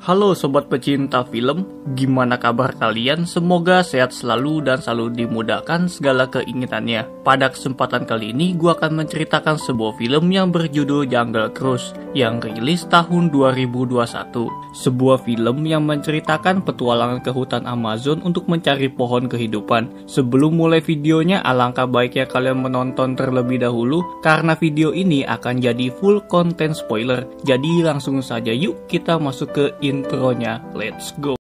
Halo sobat pecinta film, gimana kabar kalian? Semoga sehat selalu dan selalu dimudahkan segala keinginannya. Pada kesempatan kali ini, gue akan menceritakan sebuah film yang berjudul Jungle Cruise yang rilis tahun 2021. Sebuah film yang menceritakan petualangan ke hutan Amazon untuk mencari pohon kehidupan. Sebelum mulai videonya, alangkah baiknya kalian menonton terlebih dahulu karena video ini akan jadi full content spoiler. Jadi langsung saja yuk kita masuk ke intronya, let's go.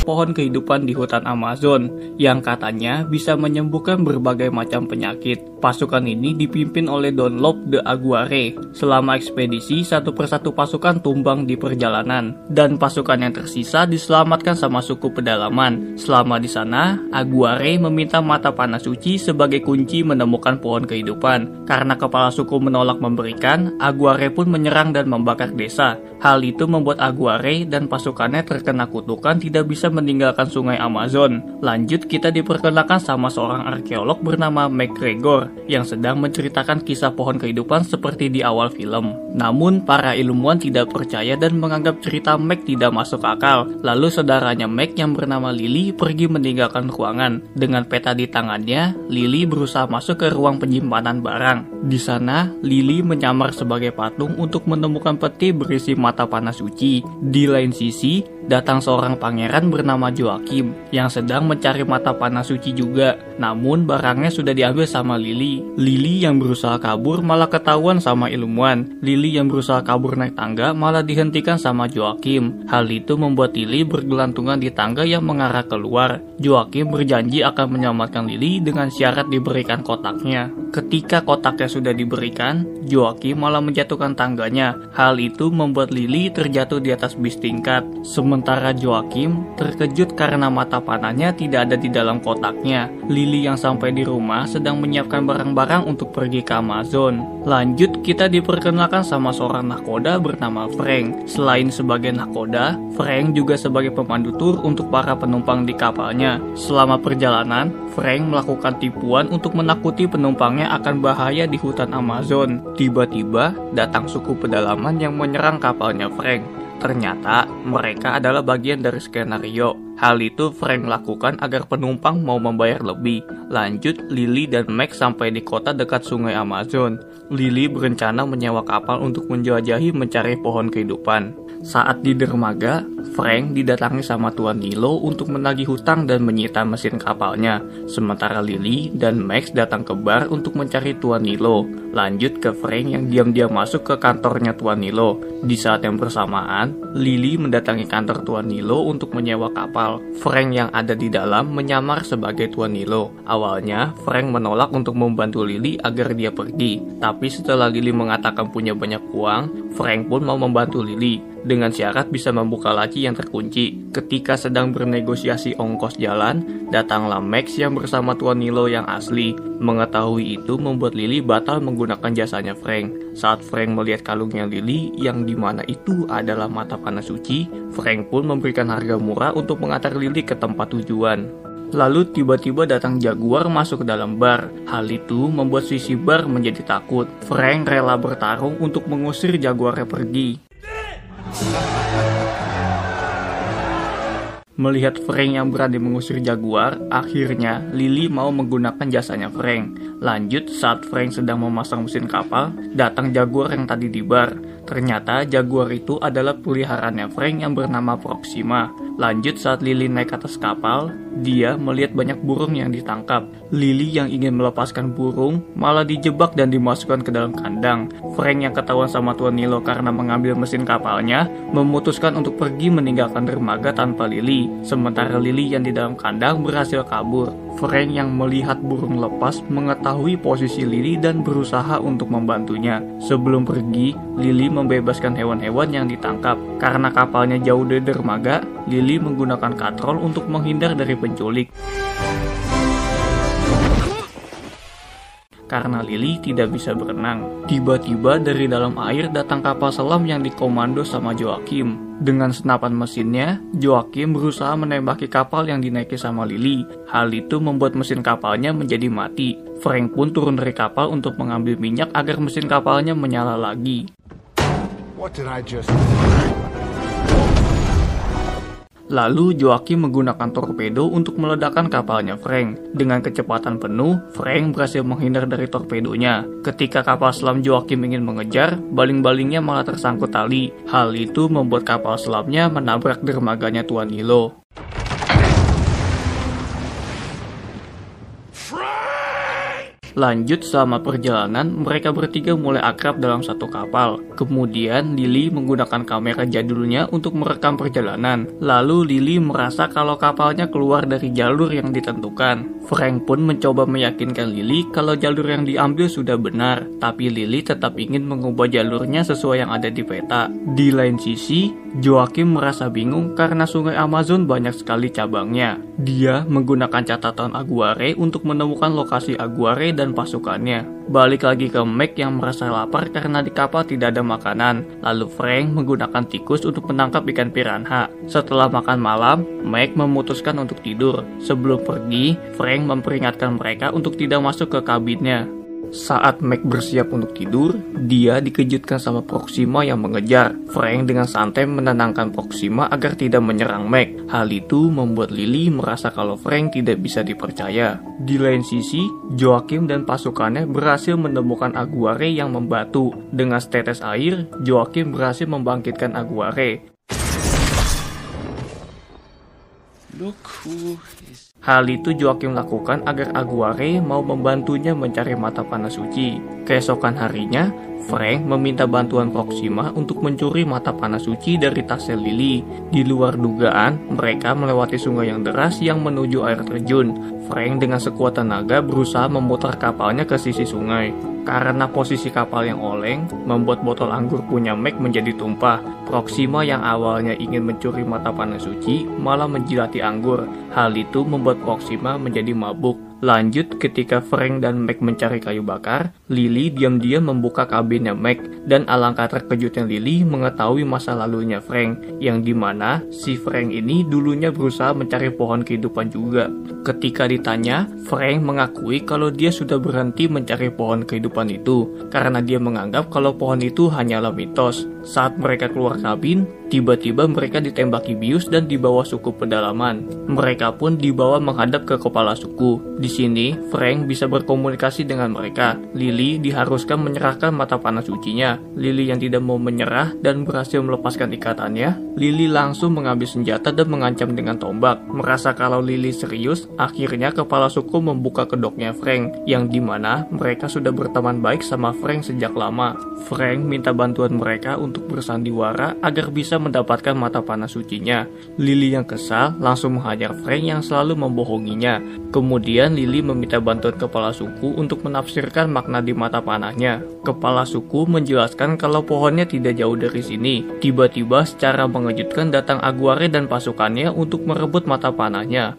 Pohon kehidupan di hutan Amazon yang katanya bisa menyembuhkan berbagai macam penyakit. Pasukan ini dipimpin oleh Don Lope de Aguirre. Selama ekspedisi, satu persatu pasukan tumbang di perjalanan dan pasukan yang tersisa diselamatkan sama suku pedalaman. Selama di sana, Aguirre meminta mata panah suci sebagai kunci menemukan pohon kehidupan. Karena kepala suku menolak memberikan, Aguirre pun menyerang dan membakar desa. Hal itu membuat Aguirre dan pasukannya terkena kutukan tidak bisa meninggalkan sungai Amazon. Lanjut, kita diperkenalkan sama seorang arkeolog bernama McGregor yang sedang menceritakan kisah pohon kehidupan seperti di awal film. Namun, para ilmuwan tidak percaya dan menganggap cerita Mac tidak masuk akal. Lalu saudaranya Mac yang bernama Lily pergi meninggalkan ruangan. Dengan peta di tangannya, Lily berusaha masuk ke ruang penyimpanan barang. Di sana, Lily menyamar sebagai patung untuk menemukan peti berisi mata panah suci. Di lain sisi, datang seorang pangeran bernama Joachim yang sedang mencari mata panah suci juga. Namun barangnya sudah diambil sama Lily. Lily yang berusaha kabur malah ketahuan sama ilmuwan. Lily yang berusaha kabur naik tangga malah dihentikan sama Joachim. Hal itu membuat Lily bergelantungan di tangga yang mengarah keluar. Joachim berjanji akan menyelamatkan Lily dengan syarat diberikan kotaknya. Ketika kotaknya sudah diberikan, Joachim malah menjatuhkan tangganya. Hal itu membuat Lily terjatuh di atas bis tingkat. Sementara Joachim terkejut karena mata panahnya tidak ada di dalam kotaknya. Lily yang sampai di rumah sedang menyiapkan barang-barang untuk pergi ke Amazon. Lanjut, kita diperkenalkan sama seorang nahkoda bernama Frank. Selain sebagai nahkoda, Frank juga sebagai pemandu tur untuk para penumpang di kapalnya. Selama perjalanan, Frank melakukan tipuan untuk menakuti penumpangnya akan bahaya di hutan Amazon. Tiba-tiba, datang suku pedalaman yang menyerang kapalnya Frank. Ternyata mereka adalah bagian dari skenario. Hal itu Frank lakukan agar penumpang mau membayar lebih. Lanjut, Lily dan Max sampai di kota dekat sungai Amazon. Lily berencana menyewa kapal untuk menjelajahi mencari pohon kehidupan. Saat di dermaga, Frank didatangi sama Tuan Nilo untuk menagih hutang dan menyita mesin kapalnya. Sementara Lily dan Max datang ke bar untuk mencari Tuan Nilo. Lanjut ke Frank yang diam-diam masuk ke kantornya Tuan Nilo. Di saat yang bersamaan, Lily mendatangi kantor Tuan Nilo untuk menyewa kapal. Frank yang ada di dalam menyamar sebagai Tuan Nilo. Awalnya, Frank menolak untuk membantu Lily agar dia pergi. Tapi setelah Lily mengatakan punya banyak uang, Frank pun mau membantu Lily dengan syarat bisa membuka laci yang terkunci. Ketika sedang bernegosiasi ongkos jalan, datanglah Max yang bersama Tuan Nilo yang asli. Mengetahui itu membuat Lily batal menggunakan jasanya Frank. Saat Frank melihat kalungnya Lily yang dimana itu adalah mata panah suci, Frank pun memberikan harga murah untuk mengantar Lily ke tempat tujuan. Lalu tiba-tiba datang Jaguar masuk ke dalam bar. Hal itu membuat sisi bar menjadi takut. Frank rela bertarung untuk mengusir Jaguarnya pergi. Melihat Frank yang berani mengusir Jaguar, akhirnya Lily mau menggunakan jasanya Frank. Lanjut, saat Frank sedang memasang mesin kapal, datang Jaguar yang tadi di bar. Ternyata Jaguar itu adalah peliharaannya Frank yang bernama Proxima. Lanjut, saat Lily naik ke atas kapal, dia melihat banyak burung yang ditangkap. Lily yang ingin melepaskan burung malah dijebak dan dimasukkan ke dalam kandang. Frank yang ketahuan sama Tuan Nilo karena mengambil mesin kapalnya, memutuskan untuk pergi meninggalkan dermaga tanpa Lily. Sementara Lily yang di dalam kandang berhasil kabur. Frank yang melihat burung lepas mengetahui posisi Lily dan berusaha untuk membantunya. Sebelum pergi, Lily membebaskan hewan-hewan yang ditangkap. Karena kapalnya jauh dari dermaga, Lily menggunakan katrol untuk menghindar dari penculik. karena Lily tidak bisa berenang. Tiba-tiba dari dalam air datang kapal selam yang dikomando sama Joachim. Dengan senapan mesinnya, Joachim berusaha menembaki kapal yang dinaiki sama Lily. Hal itu membuat mesin kapalnya menjadi mati. Frank pun turun dari kapal untuk mengambil minyak agar mesin kapalnya menyala lagi. What did I just... Lalu Joachim menggunakan torpedo untuk meledakkan kapalnya Frank. Dengan kecepatan penuh, Frank berhasil menghindar dari torpedonya. Ketika kapal selam Joachim ingin mengejar, baling-balingnya malah tersangkut tali. Hal itu membuat kapal selamnya menabrak dermaganya Tuan Nilo. Lanjut, selama perjalanan, mereka bertiga mulai akrab dalam satu kapal. Kemudian, Lily menggunakan kamera jadulnya untuk merekam perjalanan. Lalu, Lily merasa kalau kapalnya keluar dari jalur yang ditentukan. Frank pun mencoba meyakinkan Lily kalau jalur yang diambil sudah benar, tapi Lily tetap ingin mengubah jalurnya sesuai yang ada di peta. Di lain sisi, Joachim merasa bingung karena sungai Amazon banyak sekali cabangnya. Dia menggunakan catatan Aguirre untuk menemukan lokasi Aguirre dan pasukannya. Balik lagi ke Meg yang merasa lapar karena di kapal tidak ada makanan. Lalu Frank menggunakan tikus untuk menangkap ikan piranha. Setelah makan malam, Meg memutuskan untuk tidur. Sebelum pergi, Frank memperingatkan mereka untuk tidak masuk ke kabinnya. Saat Meg bersiap untuk tidur, dia dikejutkan sama Proxima yang mengejar. Frank dengan santai menenangkan Proxima agar tidak menyerang Meg. Hal itu membuat Lily merasa kalau Frank tidak bisa dipercaya. Di lain sisi, Joachim dan pasukannya berhasil menemukan Aguirre yang membatu. Dengan setetes air, Joachim berhasil membangkitkan Aguirre. Hal itu Joachim lakukan agar Aguirre mau membantunya mencari mata panah suci. Keesokan harinya, Frank meminta bantuan Proxima untuk mencuri mata panah suci dari tasnya Lily. Di luar dugaan, mereka melewati sungai yang deras yang menuju air terjun. Frank dengan sekuat tenaga berusaha memutar kapalnya ke sisi sungai. Karena posisi kapal yang oleng, membuat botol anggur punya Meg menjadi tumpah. Proxima yang awalnya ingin mencuri mata panah suci, malah menjilati anggur. Hal itu membuat Proxima menjadi mabuk. Lanjut, ketika Frank dan Meg mencari kayu bakar, Lily diam-diam membuka kabinnya Meg, dan alangkah terkejutnya Lily mengetahui masa lalunya Frank, yang dimana si Frank ini dulunya berusaha mencari pohon kehidupan juga. Ketika ditanya, Frank mengakui kalau dia sudah berhenti mencari pohon kehidupan itu, karena dia menganggap kalau pohon itu hanyalah mitos. Saat mereka keluar kabin, tiba-tiba mereka ditembaki bius dan dibawa suku pedalaman. Mereka pun dibawa menghadap ke kepala suku. Di sini, Frank bisa berkomunikasi dengan mereka. Lily diharuskan menyerahkan mata panah sucinya. Lily yang tidak mau menyerah dan berhasil melepaskan ikatannya, Lily langsung mengambil senjata dan mengancam dengan tombak. Merasa kalau Lily serius, akhirnya kepala suku membuka kedoknya Frank, yang dimana mereka sudah berteman baik sama Frank sejak lama. Frank minta bantuan mereka untuk bersandiwara agar bisa mendapatkan mata panah sucinya. Lily yang kesal langsung menghajar Frank yang selalu membohonginya. Kemudian Lily meminta bantuan kepala suku untuk menafsirkan makna di mata panahnya. Kepala suku menjelaskan kalau pohonnya tidak jauh dari sini. Tiba-tiba secara mengejutkan datang Aguirre dan pasukannya untuk merebut mata panahnya.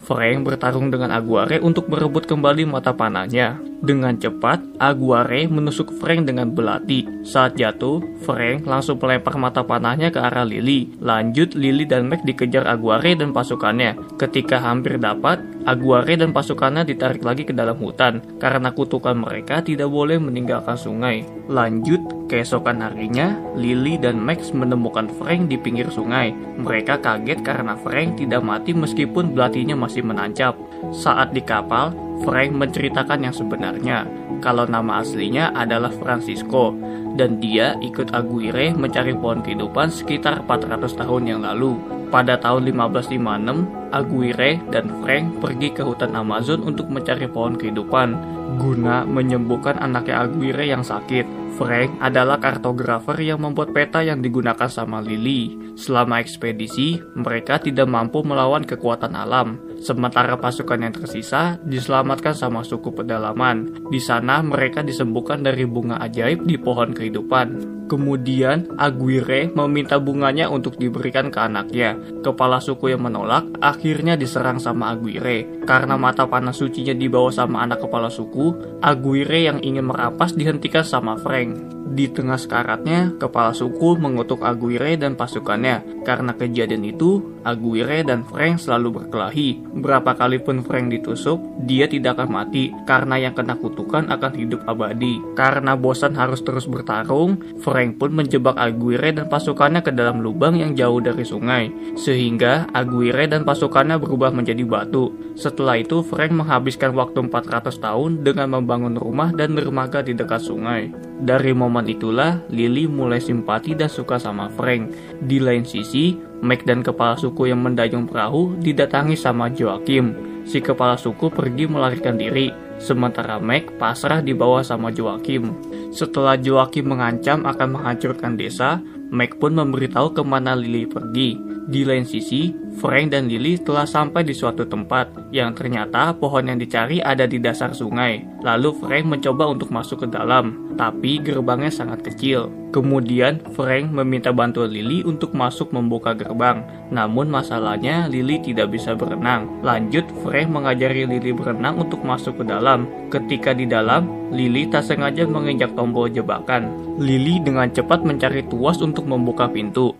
Frank bertarung dengan Aguirre untuk merebut kembali mata panahnya. Dengan cepat, Aguirre menusuk Frank dengan belati. Saat jatuh, Frank langsung melempar mata panahnya ke arah Lily. Lanjut, Lily dan Meg dikejar Aguirre dan pasukannya. Ketika hampir dapat, Aguirre dan pasukannya ditarik lagi ke dalam hutan, karena kutukan mereka tidak boleh meninggalkan sungai. Lanjut, keesokan harinya, Lily dan Max menemukan Frank di pinggir sungai. Mereka kaget karena Frank tidak mati meskipun belatinya masih menancap. Saat di kapal, Frank menceritakan yang sebenarnya, kalau nama aslinya adalah Francisco, dan dia ikut Aguirre mencari pohon kehidupan sekitar 400 tahun yang lalu. Pada tahun 1556, Aguirre dan Frank pergi ke hutan Amazon untuk mencari pohon kehidupan, guna menyembuhkan anaknya Aguirre yang sakit. Frank adalah kartografer yang membuat peta yang digunakan sama Lily. Selama ekspedisi, mereka tidak mampu melawan kekuatan alam. Sementara pasukan yang tersisa diselamatkan sama suku pedalaman. Di sana mereka disembuhkan dari bunga ajaib di pohon kehidupan. Kemudian, Aguirre meminta bunganya untuk diberikan ke anaknya. Kepala suku yang menolak akhirnya diserang sama Aguirre. Karena mata panah sucinya dibawa sama anak kepala suku, Aguirre yang ingin merampas dihentikan sama Frank. Di tengah sekaratnya, kepala suku mengutuk Aguirre dan pasukannya. Karena kejadian itu, Aguirre dan Frank selalu berkelahi. Berapa kali pun Frank ditusuk, dia tidak akan mati karena yang kena kutukan akan hidup abadi. Karena bosan harus terus bertarung, Frank pun menjebak Aguirre dan pasukannya ke dalam lubang yang jauh dari sungai. Sehingga Aguirre dan pasukannya berubah menjadi batu. Setelah itu, Frank menghabiskan waktu 400 tahun dengan membangun rumah dan dermaga di dekat sungai. Dari momen itulah, Lily mulai simpati dan suka sama Frank. Di lain sisi, Mac dan kepala suku yang mendayung perahu didatangi sama Joachim. Si kepala suku pergi melarikan diri, sementara Mac pasrah dibawa sama Joachim. Setelah Joachim mengancam akan menghancurkan desa, Mac pun memberitahu kemana Lily pergi. Di lain sisi, Frank dan Lily telah sampai di suatu tempat yang ternyata pohon yang dicari ada di dasar sungai. Lalu Frank mencoba untuk masuk ke dalam, tapi gerbangnya sangat kecil. Kemudian Frank meminta bantuan Lily untuk masuk membuka gerbang. Namun masalahnya Lily tidak bisa berenang. Lanjut, Frank mengajari Lily berenang untuk masuk ke dalam. Ketika di dalam, Lily tak sengaja menginjak tombol jebakan. Lily dengan cepat mencari tuas untuk membuka pintu.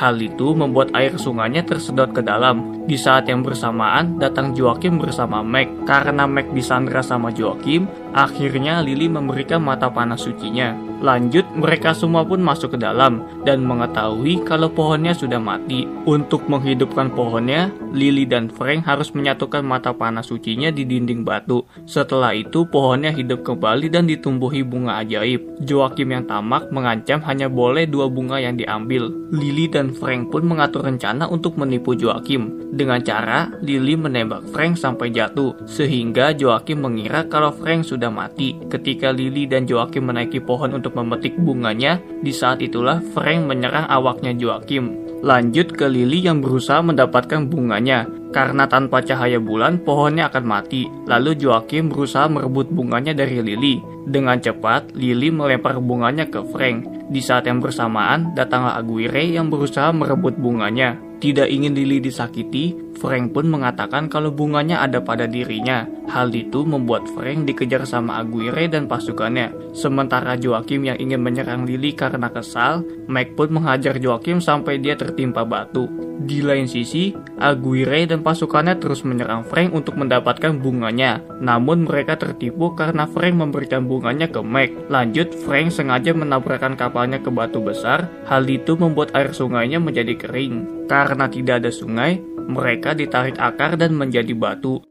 Hal itu membuat air sungainya tersedot ke dalam. Di saat yang bersamaan, datang Joachim bersama Mac. Karena Mac disandra sama Joachim, akhirnya Lily memberikan mata panah sucinya. Lanjut, mereka semua pun masuk ke dalam dan mengetahui kalau pohonnya sudah mati. Untuk menghidupkan pohonnya, Lily dan Frank harus menyatukan mata panah sucinya di dinding batu. Setelah itu, pohonnya hidup kembali dan ditumbuhi bunga ajaib. Joachim yang tamak mengancam hanya boleh 2 bunga yang diambil. Lily dan Frank pun mengatur rencana untuk menipu Joachim. Dengan cara, Lily menembak Frank sampai jatuh, sehingga Joachim mengira kalau Frank sudah mati. Ketika Lily dan Joachim menaiki pohon untuk memetik bunganya, di saat itulah Frank menyerang awaknya Joachim. Lanjut ke Lily yang berusaha mendapatkan bunganya. Karena tanpa cahaya bulan, pohonnya akan mati. Lalu Joachim berusaha merebut bunganya dari Lily. Dengan cepat, Lily melempar bunganya ke Frank. Di saat yang bersamaan, datanglah Aguirre yang berusaha merebut bunganya. Tidak ingin Lily disakiti, Frank pun mengatakan kalau bunganya ada pada dirinya. Hal itu membuat Frank dikejar sama Aguirre dan pasukannya. Sementara Joachim yang ingin menyerang Lily karena kesal, Mac pun menghajar Joachim sampai dia tertimpa batu. Di lain sisi, Aguirre dan pasukannya terus menyerang Frank untuk mendapatkan bunganya. Namun mereka tertipu karena Frank memberikan bunganya ke Mac. Lanjut, Frank sengaja menabrakkan kapalnya ke batu besar. Hal itu membuat air sungainya menjadi kering. Karena tidak ada sungai, mereka ditarik akar dan menjadi batu.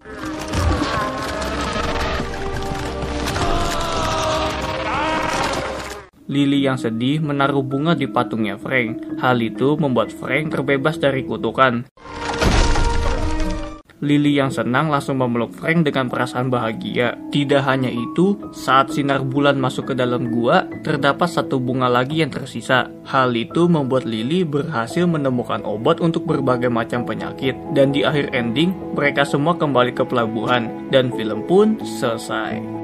Lily yang sedih menaruh bunga di patungnya Frank. Hal itu membuat Frank terbebas dari kutukan. Lily yang senang langsung memeluk Frank dengan perasaan bahagia. Tidak hanya itu, saat sinar bulan masuk ke dalam gua, terdapat 1 bunga lagi yang tersisa. Hal itu membuat Lily berhasil menemukan obat untuk berbagai macam penyakit. Dan di akhir ending, mereka semua kembali ke pelabuhan. Dan film pun selesai.